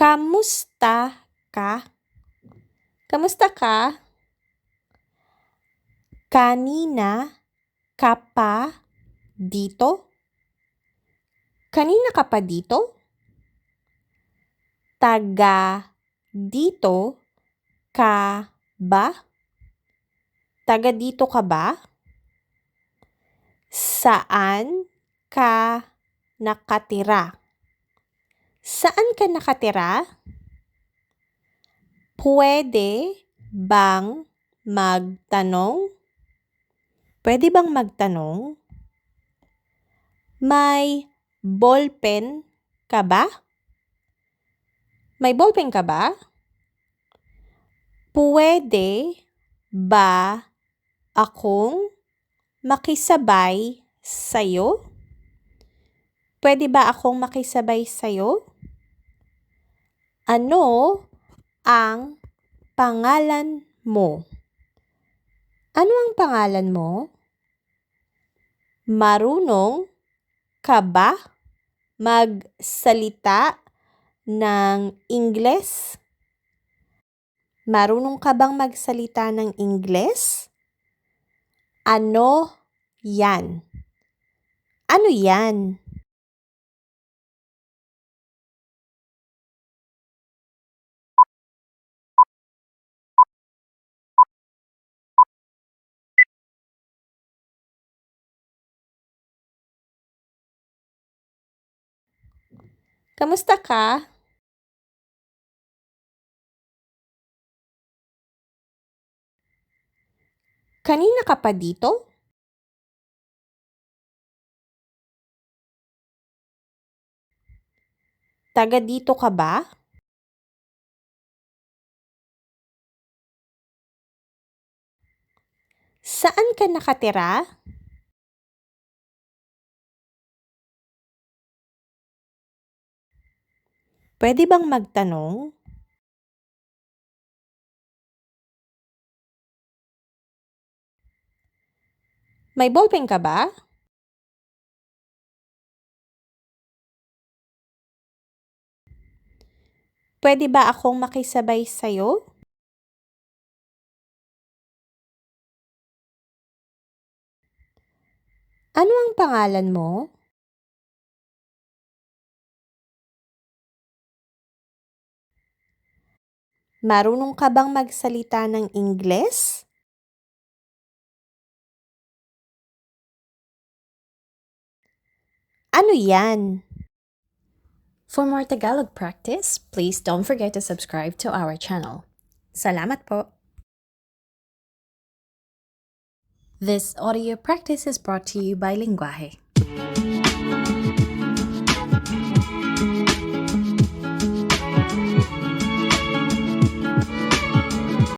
Kamusta ka? Kamusta ka? Kanina ka pa dito? Kanina ka pa dito? Taga dito ka ba? Taga dito ka ba? Saan ka nakatira? Saan ka nakatira? Pwede bang magtanong? Pwede bang magtanong? May ballpen ka ba? May ballpen ka ba? Pwede ba akong makisabay sa'yo? Pwede ba akong makisabay sa'yo? Ano ang pangalan mo? Ano ang pangalan mo? Marunong ka ba magsalita ng Ingles? Marunong ka bang magsalita ng Ingles? Ano yan? Ano yan? Kamusta ka? Kanina ka pa dito? Taga dito ka ba? Saan ka nakatira? Pwede bang magtanong? May ballpen ka ba? Pwede ba akong makisabay sa'yo? Ano ang pangalan mo? Marunong ka bang magsalita ng Ingles? Ano yan? For more Tagalog practice, please don't forget to subscribe to our channel. Salamat po. This audio practice is brought to you by Linguaje.